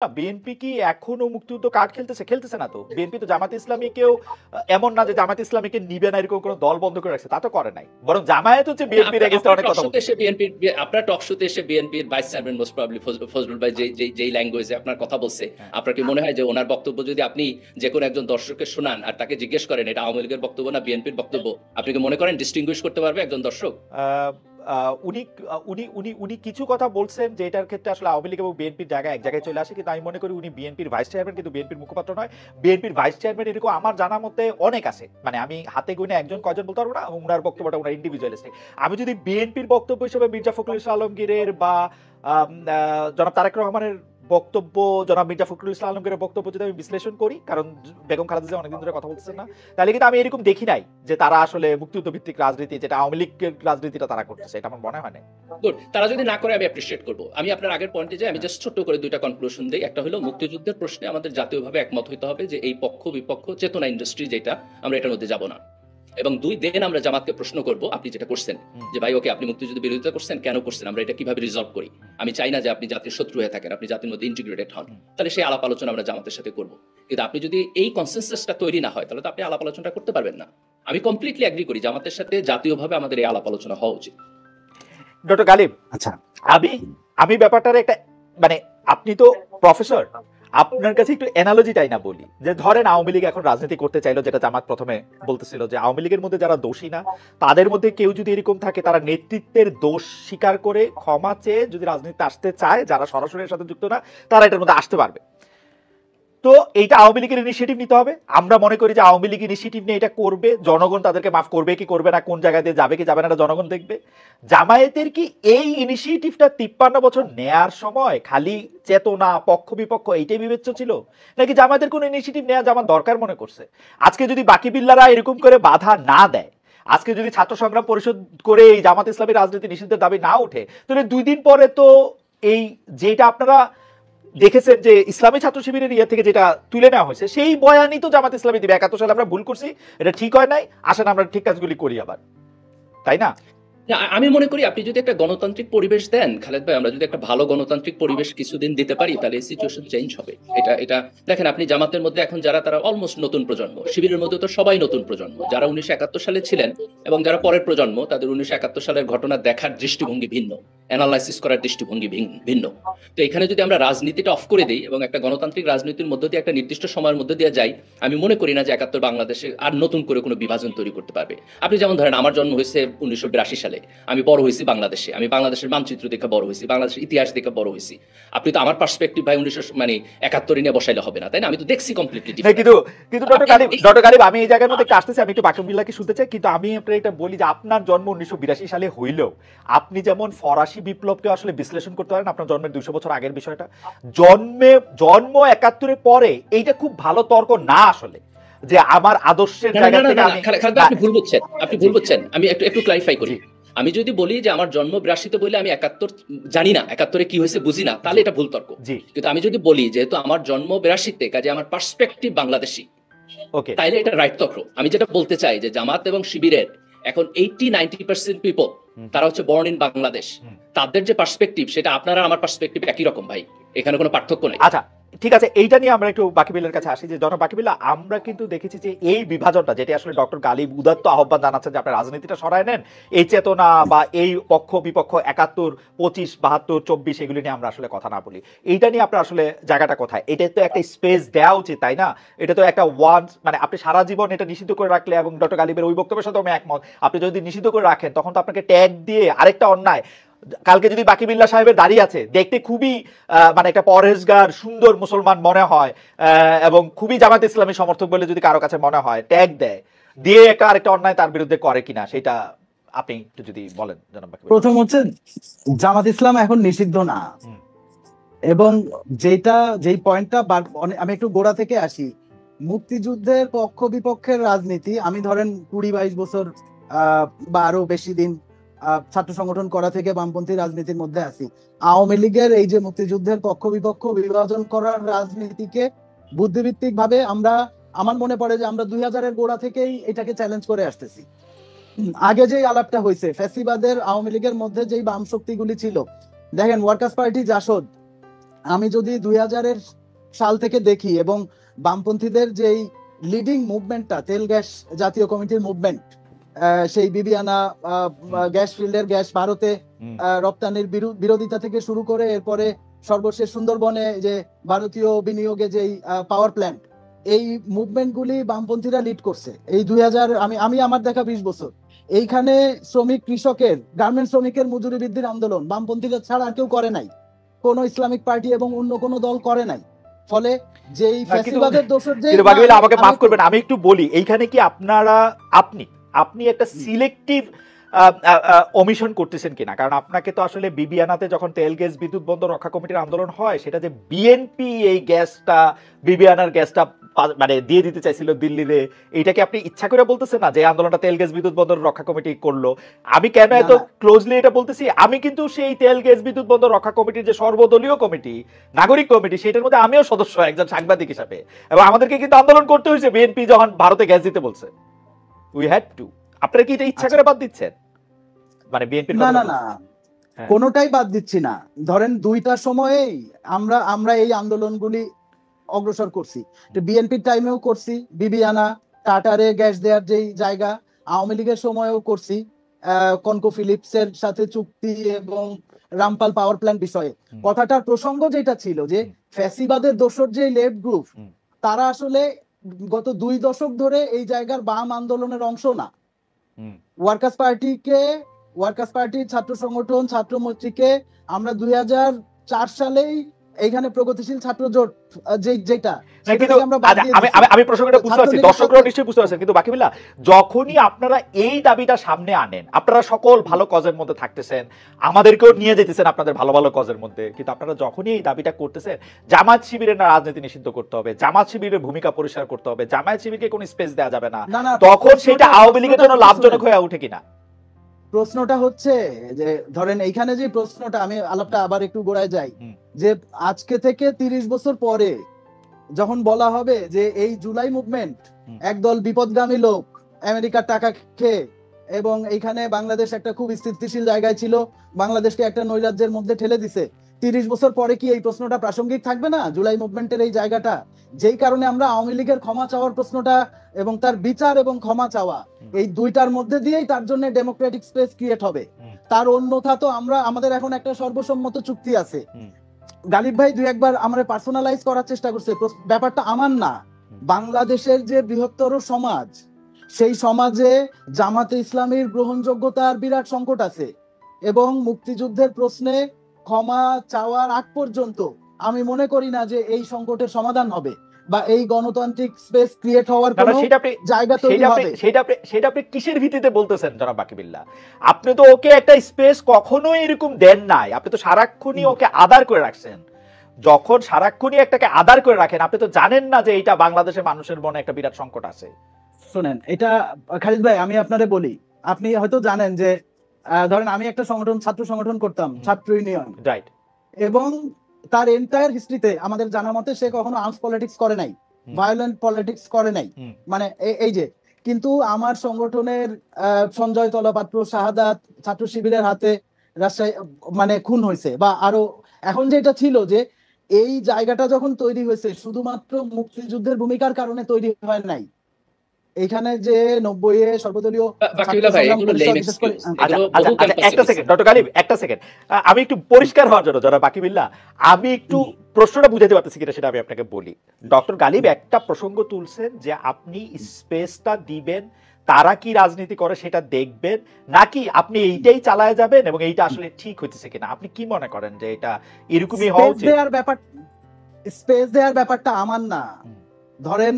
BNP কি এখনো মুক্তিযুদ্ধ কার্ড খেলতেছে? খেলতেছে না তো। বিএনপি তো জামাত ইসলামীকেও এমন না যে জামাত ইসলামীকে নিবে না এরকম কোনো দল বন্ধ করে রাখছে, তা তো করে নাই। বরং জামায়াত হচ্ছে বিএনপির এগেইনস্টে অনেক কথা বলছে। আপনার টক শোতে এসে বিএনপির vice chairman most probably Fazlul ভাই যেই ল্যাঙ্গুয়েজে আপনার কথা বলছে, আপনার কি মনে হয় যে ওনার বক্তব্য যদি আপনি যে কোনো একজন দর্শককে শোনান আর তাকে জিজ্ঞেস করেন এটা আওয়ামী লীগের বক্তব্য না বিএনপির বক্তব্য, আপনি কি মনে করেন ডিস্টিংগুইশ করতে পারবে একজন দর্শক? উনি উনি উনি উনি কিছু কথা বলছেন যে এটার ক্ষেত্রে আসলে আওয়ামী লীগ এবং বিএনপির জায়গায় এক জায়গায় চলে আসে, কিন্তু আমি মনে করি উনি বিএনপির ভাইস চেয়ারম্যান, কিন্তু বিএনপির মুখপাত্র নয়। বিএনপির ভাইস চেয়ারম্যান এরকম আমার জানা মতে অনেক আছে, মানে আমি হাতে গুনে একজন কয়জন বলতে পারবো না। উনার বক্তব্যটা উনার ইন্ডিভিজুয়ালিস্টিক। আমি যদি বিএনপির বক্তব্য হিসেবে মির্জা ফখরুল ইসলাম আলমগীরের বা জনাব তারেক রহমানের বক্তব্য, জনাব মির্জা ফখরুল ইসলাম আলমগীরের বক্তব্য যদি আমি বিশ্লেষণ করি, কারণ বেগম খালেদা জিয়া অনেকদিন ধরে কথা বলছেন না, তাহলে কিন্তু আমি এরকম দেখি নাই যে তারা আসলে মুক্তিযুদ্ধ ভিত্তিক রাজনীতি, যেটা আওয়ামী লীগের রাজনীতিটা তারা করতেছে, এটা আমার মনে হয় না। তারা যদি না করে আমি অ্যাপ্রিশিয়েট করব। আমি আপনার আগের পয়েন্টে যাই, আমি জাস্ট ছোট্ট করে দুইটা কনক্লুশন দেই। একটা হলো মুক্তিযুদ্ধের প্রশ্নে আমাদের জাতীয়ভাবে একমত হইতে হবে যে এই পক্ষ বিপক্ষ চেতনা ইন্ডাস্ট্রি যেটা, আমরা এটার মধ্যে যাব না। এবং দুই, দেন আমরা জামাতকে প্রশ্ন করব আপনি যেটা করছেন যে ভাই ওকে আপনি মুক্তিযুদ্ধ বিরোধিতা করছেন, কেন করছেন, আমরা এটা কিভাবে রিজলভ করি। আমি চাই না যে আপনি জাতির শত্রু হয়ে থাকেন, আপনি জাতির মধ্যে ইন্টিগ্রেটেড হন। তাহলে সেই আলাপ আলোচনা আমরা জামাতের সাথে করব। কিন্তু আপনি যদি এই কনসেনসাসটা তৈরি না হয় তাহলে তো আপনি আলাপ আলোচনা করতে পারবেন না। আমি কমপ্লিটলি এগ্রি করি জামাতের সাথে জাতীয়ভাবে আমাদের এই আলাপ আলোচনা হওয়া উচিত। ডক্টর গালিব, আচ্ছা আমি ব্যাপারটার একটা, মানে আপনি তো প্রফেসর, আপনার কাছে একটু অ্যানালজিটাই না বলি যে ধরেন আওয়ামী লীগ এখন রাজনীতি করতে চাইলো, যেটা জামাত প্রথমে বলতেছিল যে আওয়ামী লীগের মধ্যে যারা দোষী না তাদের মধ্যে কেউ যদি এরকম থাকে তারা নেতৃত্বের দোষ স্বীকার করে ক্ষমা চেয়ে যদি রাজনীতিতে আসতে চায়, যারা সরাসরি এর সাথে যুক্ত না তারা এটার মধ্যে আসতে পারবে। তো এইটা আওয়ামী লীগের ইনিশিয়েটিভ নিতে হবে। আমরা মনে করি যে আওয়ামী লীগ ইনিশিয়েটিভ নিয়ে এটা করবে, জনগণ তাদেরকে মাফ করবে কি করবে না, কোন জায়গা দিয়ে যাবে কি যাবে না, এটা জনগণ দেখবে। জামায়াতের কি এই ইনিশিয়েটিভটা 53 বছর নেয়ার সময় খালি চেতনা পক্ষ বিপক্ষ এইটাই বিবেচ্য ছিল, নাকি জামায়াতের কোন ইনিশিয়েটিভ নেওয়া জামাত দরকার মনে করছে? আজকে যদি বাকি বিল্লারা এরকম করে বাধা না দেয়, আজকে যদি ছাত্র সংগ্রাম পরিষদ করে এই জামাত ইসলামী রাজনীতি নিষিদ্ধের দাবি না উঠে, তাহলে 2 দিন পরে তো এই যেটা আপনারা দেখেছেন যে ইসলামী ছাত্র শিবিরের ইয়ে থেকে যেটা তুলে নেওয়া হয়েছে সেই বয়ানই তো জামাত ইসলামী দিবে 71 সালে আমরা ভুল করছি, এটা ঠিক হয় নাই, আসেন আমরা ঠিক কাজগুলি করি আবার, তাই না? আমি মনে করি আপনি যদি একটা গণতান্ত্রিক পরিবেশ দেন খালেদ ভাই, আমরা যদি একটা ভালো গণতান্ত্রিক পরিবেশ কিছুদিন দিতে পারি তাহলে এই সিচুয়েশন চেঞ্জ হবে। এটা দেখেন, আপনি জামাতের মধ্যে এখন যারা, তারা অলমোস্ট নতুন প্রজন্ম, শিবিরের মধ্যে তো সবাই নতুন প্রজন্ম, যারা 1971 সালে ছিলেন এবং যারা পরের প্রজন্ম, তাদের 1971 সালের ঘটনা দেখার দৃষ্টিভঙ্গি ভিন্ন, অ্যানালাইসিস করার দৃষ্টিভঙ্গি ভিন্ন। তো এখানে যদি আমরা রাজনীতিটা অফ করে দিই এবং একটা গণতান্ত্রিক রাজনীতির মধ্যে দিয়ে একটা নির্দিষ্ট সময়ের মধ্যে দিয়ে যাই, আমি মনে করি না যে 71 বাংলাদেশে আর নতুন করে কোনো বিভাজন তৈরি করতে পারবে। আপনি যেমন ধরেন, আমার জন্ম হয়েছে 1982 সালে, আমি বড় হয়েছি বাংলাদেশে, আমি বাংলাদেশের মানচিত্র দেখে বড় হয়েছি, বাংলাদেশের ইতিহাস দেখে বড় হয়েছি। আপনি তো আমার পার্সপেক্টিভ ভাই 1971 নিয়ে বসাইলে হবে না, তাই না? আমি তো দেখছি কমপ্লিটলি ডিফারেন্ট। কিন্তু ডক্টর গালিব আমি এই জায়গার মধ্যে একটু আসতেছি, আমি একটু বাকি বিল্লাহকে শুনতে চাই, কিন্তু আমি আপনার এটা বলি যে আপনার জন্ম 1982 সালে হইলেও আপনি যেমন ফরাসি বিপ্লবকে আসলে বিশ্লেষণ করতে পারেন আপনার জন্মের 200 বছর আগের বিষয়টা, জন্ম 71 পরে এইটা খুব ভালো তর্ক না আসলে যে আমার আদর্শের জায়গা থেকে আপনি ভুল বুঝছেন। আমি একটু ক্লারিফাই করি। আমি যদি বলি যে আমার জন্ম 82-তে বলে আমি 71 জানি না, 71-এ কি হয়েছে বুঝি না, তাহলে এটা ভুল তর্ক। কিন্তু আমি যদি বলি যেহেতু আমার জন্ম 82-তে, কাজে আমার পার্সপেক্টিভ বাংলাদেশি, তাইলে এটা রাইট তর্ক। আমি যেটা বলতে চাই যে জামাত এবং শিবিরের এখন 80-90% পিপল তারা হচ্ছে বর্ন ইন বাংলাদেশ, তাদের যে পার্সপেক্টিভ সেটা আপনার আর আমার পার্সপেক্টিভ একই রকম ভাই, এখানে কোনো পার্থক্য নেই। আচ্ছা ঠিক আছে, এইটা নিয়ে আমরা একটু বাকি বিলের কাছে আসি যে জনাব বাকি বিল্লাহ, আমরা কিন্তু দেখেছি যে এই বিভাজনটা যেটা আসলে ডক্টর গালিব উদাত্ত আহ্বান জানাচ্ছেন যে আপনি রাজনীতিটা সরায় নেন, এই চেতনা বা এই পক্ষ বিপক্ষ 71, 25, 72, 24 এগুলি নিয়ে আমরা আসলে কথা না বলি, এইটা নিয়ে আপনার আসলে জায়গাটা কোথায়? এটা তো একটা স্পেস দেওয়া উচিত, তাই না? এটা তো একটা ওয়ান্স, মানে আপনি সারা জীবন এটা নিষিদ্ধ করে রাখলে, এবং ডক্টর গালিবের ওই বক্তব্যের সাথে আমি একমত, আপনি যদি নিষিদ্ধ করে রাখেন তখন তো আপনাকে ট্যাগ দিয়ে আরেকটা অন্যায়, কালকে যদি বাকি বিল্লাহ সাহেবের দাঁড়িয়ে আছে দেখতে খুবই মানে একটা পরহেজগার সুন্দর মুসলমান মনে হয় এবং খুবই জামাত ইসলামী সমর্থক বলে যদি কারো কাছে মনে হয়, ট্যাগ দেয় দিয়ে একটা আরেকটা অন্যায় তার বিরুদ্ধে করে কিনা, সেটা আপনি একটু যদি বলেন জনাব বাকি। প্রথম হচ্ছে জামাত ইসলাম এখন নিষিদ্ধ না, এবং যেই পয়েন্টটা আমি একটু গোড়া থেকে আসি, মুক্তিযুদ্ধের পক্ষ বিপক্ষের রাজনীতি, আমি ধরেন 20-22 বছর বা আরো বেশি দিন ছাত্র সংগঠন করা থেকে বামপন্থী রাজনীতির মধ্যে আছি। আওয়ামী লীগের এই যে মুক্তিযুদ্ধের পক্ষ বিপক্ষ বিভাজন করার রাজনীতিকে বুদ্ধিভিত্তিক ভাবে আমার মনে পড়ে যে আমরা 2000-এর গোড়া থেকেই এটাকে চ্যালেঞ্জ করে আসতেছি। আগে যে আলাপটা হয়েছে ফ্যাসিবাদের আওয়ামী লীগের মধ্যে যেই বাম শক্তিগুলি ছিল, দেখেন ওয়ার্কার্স পার্টি জাসদ আমি যদি 2000-এর সাল থেকে দেখি এবং বামপন্থীদের যেই লিডিং মুভমেন্টটা তেল গ্যাস জাতীয় কমিটির মুভমেন্ট, সেই বিবিয়ানা গ্যাস ফিল্ডের গ্যাস ভারতে রপ্তানির বিরোধিতা থেকে শুরু করে এরপরে সর্বশেষ সুন্দরবনে যে ভারতীয় বিনিয়োগে যেই পাওয়ার প্ল্যান্ট, এই মুভমেন্ট গুলি বামপন্থীরা লিড করছে এই 2000 আমি আমার দেখা 20 বছর। এইখানে শ্রমিক কৃষকের গার্মেন্ট শ্রমিকের মজুরি বৃদ্ধির আন্দোলন বামপন্থীদের ছাড়া আর কেউ করে নাই, কোন ইসলামিক পার্টি এবং অন্য কোন দল করে নাই। ফলে যেই ফ্যাসিবাদের দোষর যে আমাকে মাফ করবেন, আমি একটু বলি, এইখানে কি আপনি একটা সিলেক্টিভ ওমিশন করতেছেন কিনা? কারণ আপনাকে তো আসলে বিবিয়ানাতে যখন তেল গ্যাস বিদ্যুৎ বন্দর রক্ষা কমিটির আন্দোলন হয়, সেটা যে বিএনপি এই গ্যাসটা বিবিয়ানার গ্যাসটা মানে দিয়ে দিতে চাইছিল দিল্লিতে, এইটাকে আপনি ইচ্ছা করে বলতেছেন না যে আন্দোলনটা তেল গ্যাস বিদ্যুৎ বন্দর রক্ষা কমিটি করলো? আমি কেন এত ক্লোজলি এটা বলতেছি, আমি কিন্তু সেই তেল গ্যাস বিদ্যুৎ বন্দর রক্ষা কমিটির যে সর্বদলীয় কমিটি, নাগরিক কমিটি, সেটার মধ্যে আমিও সদস্য একজন সাংবাদিক হিসাবে, এবং আমাদেরকে কিন্তু আন্দোলন করতে হয়েছে বিএনপি যখন ভারতে গ্যাস দিতে বলছে। We had to. আপনারা কি এটা ইচ্ছা করে বাদ দিচ্ছেন? মানে বিএনপি না না না, কোনোটাই বাদ দিচ্ছি না। ধরেন দুইটার সময়েই আমরা এই আন্দোলনগুলি অগ্রসর করছি, বিএনপির টাইমেও করছি, বিবিয়ানা টাটারে গ্যাস দেওয়ার যেই জায়গা, আওয়ামী লীগের সময়ও করছি, কনকো ফিলিপসের সাথে চুক্তি এবং রামপাল পাওয়ার প্ল্যান্ট বিষয়ে। কথাটার প্রসঙ্গ যেটা ছিল যে ফ্যাসিবাদের দোসর যে লেফট গ্রুপ, তারা আসলে গত 2 দশক ধরে এই জায়গার বাম আন্দোলনের অংশ না। ওয়ার্কার্স পার্টি, ছাত্র সংগঠন, ছাত্র মৈত্রীকে আমরা 2004 সালেই এইখানে প্রগতিশীল ছাত্র জোট যেটা আমি প্রসঙ্গটা বুঝতে পারছি, দর্শকরাও নিশ্চয়ই বুঝতে পারছেন, কিন্তু বাকিবিল্লাহ, যখনই আপনারা এই দাবিটা সামনে আনেন, আপনারা সকল ভালো কজের মধ্যে থাকতেছেন, আমাদেরকেও নিয়ে যেতেছেন আপনাদের ভালো ভালো কজের মধ্যে, কিন্তু আপনারা যখনই এই দাবিটা করতেছেন জামায়াত শিবিরের রাজনীতি নিষিদ্ধ করতে হবে, জামায়াত শিবিরের ভূমিকা পরিষ্কার করতে হবে, জামায়াত শিবিরকে কোনো স্পেস দেওয়া যাবে না, তখন সেটা আওয়ামী লীগের জন্য লাভজনক হয়ে ওঠে কিনা? প্রশ্নটা হচ্ছে যে ধরেন এইখানে যে প্রশ্নটা, আমি আলাপটা আবার একটু গোড়ায় যাই, যে আজকে থেকে 30 বছর পরে যখন বলা হবে যে এই জুলাই মুভমেন্ট একদল বিপদগামী লোক আমেরিকার টাকা খেয়ে, এবং এইখানে বাংলাদেশ একটা খুব স্থিতিশীল জায়গায় ছিল, বাংলাদেশকে একটা নৈরাজ্যের মধ্যে ঠেলে দিছে, 30 বছর পরে কি এই প্রশ্নটা প্রাসঙ্গিক থাকবে না? জুলাই মুভমেন্টের এই জায়গাটা, যেই কারণে আমরা আওয়ামী লীগের ক্ষমা চাওয়ার প্রশ্নটা এবং তার বিচার এবং ক্ষমা চাওয়া, এই দুইটার মধ্যে দিয়েই তার জন্য ডেমোক্রেটিক স্পেস ক্রিয়েট হবে। তার অন্যথা তো আমাদের এখন একটা সর্বসম্মত চুক্তি আছে। গালিব ভাই 2-1 বার আমরা পার্সোনালাইজ করার চেষ্টা করছে, ব্যাপারটা আমার না, বাংলাদেশের যে বৃহত্তর সমাজ, সেই সমাজে জামাতে ইসলামীর গ্রহণযোগ্যতার বিরাট সংকট আছে, এবং মুক্তিযুদ্ধের প্রশ্নে ক্ষমা চাওয়ার আগ পর্যন্ত আমি মনে করি না যে এই সংকটের সমাধান হবে বা এই গণতান্ত্রিক স্পেস ক্রিয়েট হওয়ার কোনো জায়গা তৈরি হবে। সেটা আপনি কিসের ভিত্তিতে বলতেছেন জনাব বাকিবিল্লাহ? আপনি তো ওকে একটা স্পেস কখনোই এরকম দেন নাই, আপনি তো সারাক্ষণই ওকে আদার করে রাখছেন। যখন সারাক্ষণই একটাকে আদার করে রাখেন, আপনি তো জানেন না যে এটা বাংলাদেশের মানুষের মনে একটা বিরাট সংকট আছে। শুনেন, এটা খালিদ ভাই আমি আপনারে বলি, আপনি হয়তো জানেন যে ধরেন আমি একটা ছাত্র সংগঠন করতাম, ছাত্র ইউনিয়ন, রাইট, এবং তার এন্টায়ার হিস্ট্রিতে আমাদের জানা মতে সে কখনো আর্মস পলিটিক্স করে নাই, ভায়োলেন্ট পলিটিক্স করে নাই, মানে এই যে, কিন্তু আমার সংগঠনের সঞ্জয় তলাপাত্র শাহাদাত ছাত্র শিবিরের হাতে রাজশাহী মানে খুন হয়েছে, বা আরো এখন যেটা ছিল যে এই জায়গাটা যখন তৈরি হয়েছে শুধুমাত্র মুক্তিযুদ্ধের ভূমিকার কারণে তৈরি হয় নাই। এখানে যে 90-এ সর্বদলীয় একটা সেকেন্ড আমি একটু পরিষ্কার হওয়ার জন্য যারা বাকিবিল্লাহ, আমি একটু প্রশ্নটা বুঝাতে পারতেছি কিনা সেটা আমি আপনাকে বলি। ডক্টর গালিব একটা প্রসঙ্গ তুলছেন যে আপনি স্পেসটা দিবেন, তারা কি রাজনীতি করে সেটা দেখবেন, নাকি আপনি এইটাই চালায় যাবেন এবং এইটা আসলে ঠিক হইতেছে কিনা? আপনি কি মনে করেন যে এটা এরকমই হওয়া উচিত? স্পেস দেওয়ার ব্যাপারটা আমার না। ধরেন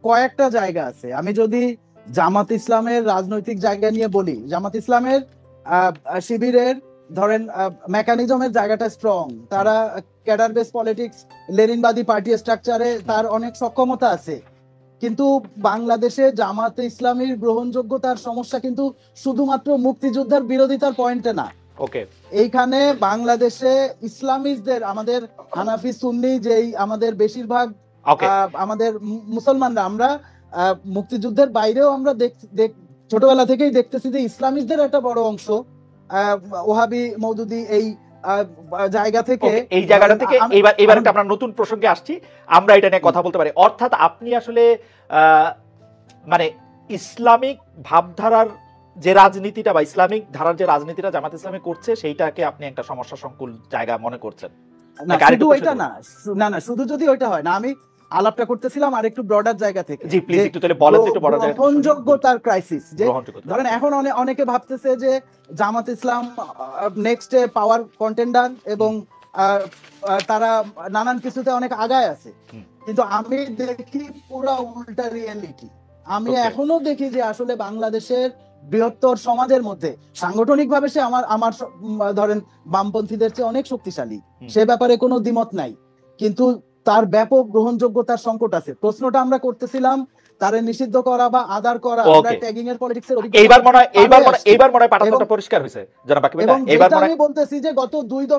কয়েকটা জায়গা আছে, আমি যদি জামাত ইসলামের রাজনৈতিক জায়গা নিয়ে বলি, জামাত ইসলামের শিবিরের ধরেন মেকানিজমের জায়গাটা স্ট্রং, তারা ক্যাডার বেস পলিটিক্স, লেনিনবাদী পার্টি স্ট্রাকচারে তার অনেক সক্ষমতা আছে, কিন্তু বাংলাদেশে জামাতে ইসলামীর গ্রহণযোগ্যতার সমস্যা কিন্তু শুধুমাত্র মুক্তিযুদ্ধের বিরোধিতার পয়েন্টে না। ওকে, এইখানে বাংলাদেশে ইসলামিস্টদের, আমাদের হানাফি সুন্নি যেই আমাদের বেশিরভাগ আমাদের মুসলমানরা, আমরা মুক্তিযুদ্ধের বাইরেও আমরা ছোটবেলা থেকেই দেখতেছি যে ইসলামিস্টদের একটা বড় অংশ, ওহাবি মওদুদি এই জায়গা থেকে এই জায়গাটা থেকে এবার একটা আমরা নতুন প্রসঙ্গে আসছি, আমরা এটা নিয়ে কথা বলতে পারি। অর্থাৎ আপনি আসলে মানে ইসলামিক ভাবধারার যে রাজনীতিটা বা ইসলামিক ধারার যে রাজনীতিটা জামাত ইসলামী করছে সেইটাকে আপনি একটা সমস্যা সংকুল জায়গা মনে করছেন? না শুধু ওইটা না, না শুধু যদি ওইটা হয় না, আমি আলাপটা করতেছিলাম আর একটু ব্রডার জায়গা থেকে। জি প্লিজ একটু তাহলে বলেন একটু ব্রডার জায়গা। গ্রহণযোগ্যতার ক্রাইসিস, যে ধরেন এখন অনেকে ভাবতেছে যে জামাত ইসলাম নেক্সট পাওয়ার কন্টেন্ডার এবং তারা নানান কিছুতে অনেক আগায় আছে, কিন্তু আমি দেখি পুরো উল্টা রিয়েলিটি। আমি এখনো দেখি যে আসলে বাংলাদেশের বৃহত্তর সমাজের মধ্যে সাংগঠনিকভাবে সে আমার ধরেন বামপন্থীদের চেয়ে অনেক শক্তিশালী, সে ব্যাপারে কোনো দ্বিমত নাই, কিন্তু তার ব্যাপক গ্রহণযোগ্যতার সংকট আছে। প্রশ্নটা আমরা করতেছিলাম তারে নিষিদ্ধ করা বা আদার করা, আমরা ট্যাগিং এর পলিটিক্সের এইবার মনে হয় পাঠানোটা পরিষ্কার হয়েছে জনাব বাকি। এবং আমি বলতেছি যে গত 2 দশক